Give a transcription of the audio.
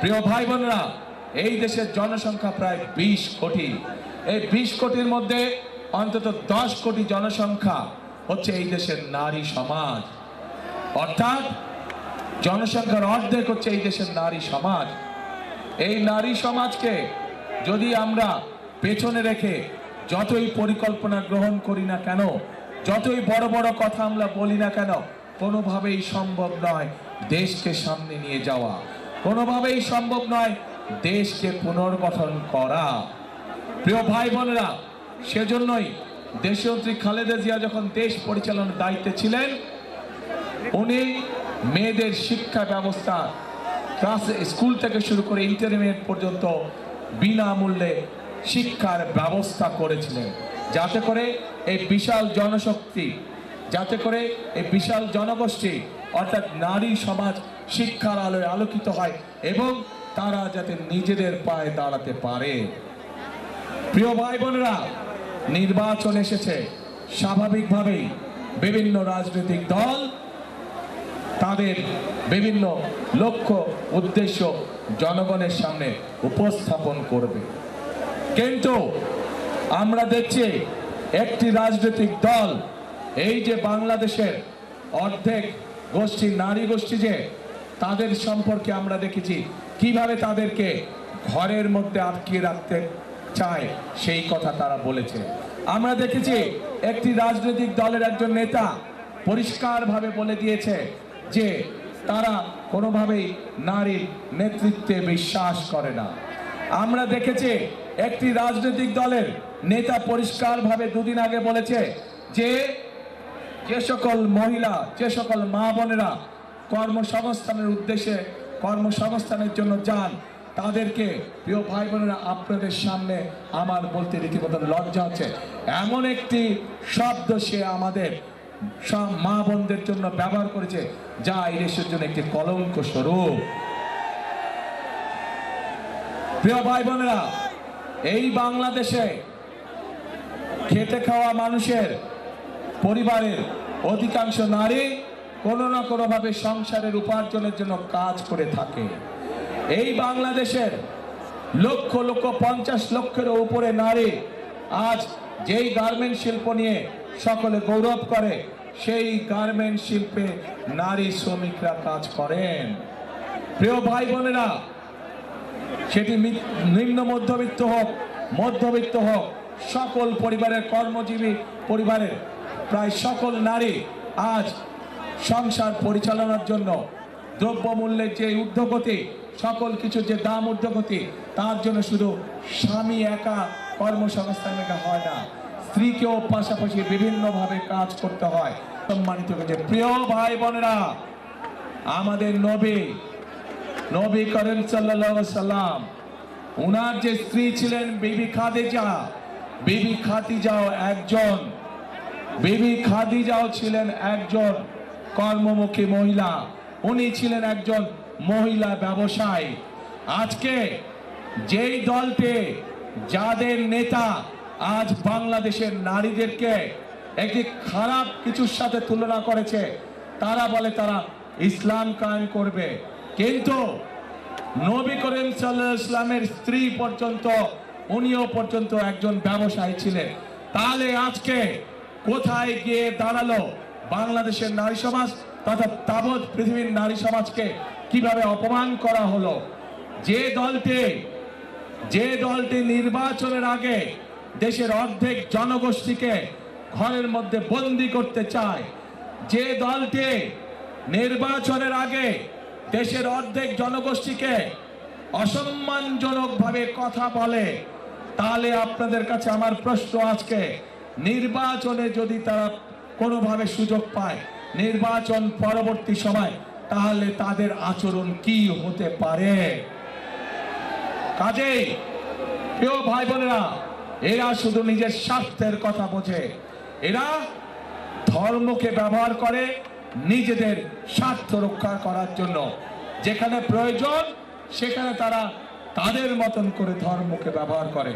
প্রিয় ভাই বোনেরা, এই দেশের জনসংখ্যা প্রায় 20 কোটি। এই 20 কোটির মধ্যে অন্তত 10 কোটি জনসংখ্যা হচ্ছে এই দেশের নারী সমাজ। অর্থাৎ জনসংখ্যার অর্ধেক হচ্ছে এই দেশের নারী সমাজ। এই নারী সমাজকে যদি আমরা পেছনে রেখে যতই পরিকল্পনা গ্রহণ করি না কেন, যতই বড় বড় কথা আমরা বলি না কেন, কোনোভাবেই সম্ভব নয় দেশকে সামনে নিয়ে যাওয়া, কোনোভাবেই সম্ভব নয় দেশকে পুনর্গঠন করা। প্রিয় ভাই বোনেরা, সেজন্যই দেশনেত্রী খালেদা জিয়া যখন দেশ পরিচালনার দায়িত্বে ছিলেন, উনি মেয়েদের শিক্ষা ব্যবস্থা ক্লাস স্কুল থেকে শুরু করে ইন্টারমিডিয়েট পর্যন্ত বিনামূল্যে শিক্ষার ব্যবস্থা করেছিলেন, যাতে করে এই বিশাল জনশক্তি, যাতে করে এই বিশাল জনগোষ্ঠী অর্থাৎ নারী সমাজ শিক্ষার আলোয় আলোকিত হয় এবং তারা যাতে নিজেদের পায়ে দাঁড়াতে পারে। প্রিয় ভাই বোনেরা, নির্বাচন এসেছে, স্বাভাবিকভাবেই বিভিন্ন রাজনৈতিক দল তাদের বিভিন্ন লক্ষ্য উদ্দেশ্য জনগণের সামনে উপস্থাপন করবে। কিন্তু আমরা দেখছি একটি রাজনৈতিক দল, এই যে বাংলাদেশের অর্ধেক গোষ্ঠী নারী গোষ্ঠী, যে তাদের সম্পর্কে আমরা দেখেছি কিভাবে তাদেরকে ঘরের মধ্যে আটকে রাখতে চায়, সেই কথা তারা বলেছে। আমরা দেখেছি একটি রাজনৈতিক দলের একজন নেতা পরিষ্কারভাবে বলে দিয়েছে যে তারা কোনোভাবেই নারীর নেতৃত্বে বিশ্বাস করে না। আমরা দেখেছি একটি রাজনৈতিক দলের নেতা পরিষ্কারভাবে দুদিন আগে বলেছে যে সকল মহিলা, যে সকল মা বোনেরা কর্মসংস্থানের উদ্দেশ্যে কর্মসংস্থানের জন্য যান, তাদেরকে, প্রিয় ভাই বোনেরা, আপনাদের সামনে আমার বলতে রীতিমতো লজ্জা হচ্ছে, এমন একটি শব্দ সে আমাদের সব মা বোনদের জন্য ব্যবহার করেছে যা এই দেশের জন্য একটি কলঙ্ক স্বরূপ। প্রিয় ভাই বোনেরা, এই বাংলাদেশে খেটে খাওয়া মানুষের পরিবারের অধিকাংশ নারী কোনো না কোনোভাবে সংসারের উপার্জনের জন্য কাজ করে থাকে। এই বাংলাদেশের লক্ষ লক্ষ 50 লক্ষের উপরে নারী আজ যেই গার্মেন্ট শিল্প নিয়ে সকলে গৌরব করে, সেই গার্মেন্ট শিল্পে নারী শ্রমিকরা কাজ করেন। প্রিয় ভাই বোনেরা, সেটি নিম্ন মধ্যবিত্ত হোক, মধ্যবিত্ত হোক, সকল পরিবারের কর্মজীবী পরিবারের প্রায় সকল নারী আজ সংসার পরিচালনার জন্য দ্রব্যমূল্যের যে ঊর্ধ্বগতি, সকল কিছু যে দাম ঊর্ধ্বগতি, তার জন্য শুধু স্বামী একা কর্মসংস্থান হয় না, স্ত্রীকেও পাশাপাশি বিভিন্নভাবে কাজ করতে হয়। সম্মানিত প্রিয় ভাই বোনেরা, আমাদের নবী করিম সাল্লাল্লাহু আলাইহি সাল্লাম, উনার যে স্ত্রী ছিলেন বিবি খাদিজাও ছিলেন একজন কর্মমুখী মহিলা। উনি ছিলেন একজন মহিলা ব্যবসায়ী। আজকে যেই দলটি, যাদের নেতা আজ বাংলাদেশের নারীদেরকে একটি খারাপ কিছুর সাথে তুলনা করেছে, তারা বলে তারা ইসলাম কায়েম করবে, কিন্তু নবী করিম সাল্লাল্লাহু আলাইহি ওয়াসাল্লামের স্ত্রী পর্যন্ত, উনিও পর্যন্ত একজন ব্যবসায়ী ছিলেন। তাহলে আজকে কোথায় গিয়ে দাঁড়ালো বাংলাদেশের নারী সমাজ তথা তাবৎ পৃথিবীর নারী সমাজকে কিভাবে অপমান করা হলো? যে দলটি নির্বাচনের আগে দেশের অর্ধেক জনগোষ্ঠীকে ঘরের মধ্যে বন্দী করতে চায়, যে দলটি নির্বাচনের আগে দেশের অর্ধেক জনগোষ্ঠীকে অসম্মানজনকভাবে কথা বলে, তাহলে আপনাদের কাছে আমার প্রশ্ন, আজকে নির্বাচনে যদি তারা কোনোভাবে সুযোগ পায় নির্বাচন পরবর্তী সময়, তাহলে তাদের আচরণ কি হতে পারে? কাজেই প্রিয় ভাই বোনেরা, এরা শুধু নিজের স্বার্থের কথা বোঝে, এরা ধর্মকে ব্যবহার করে নিজেদের স্বার্থ রক্ষা করার জন্য। যেখানে প্রয়োজন সেখানে তারা তাদের মতন করে ধর্মকে ব্যবহার করে।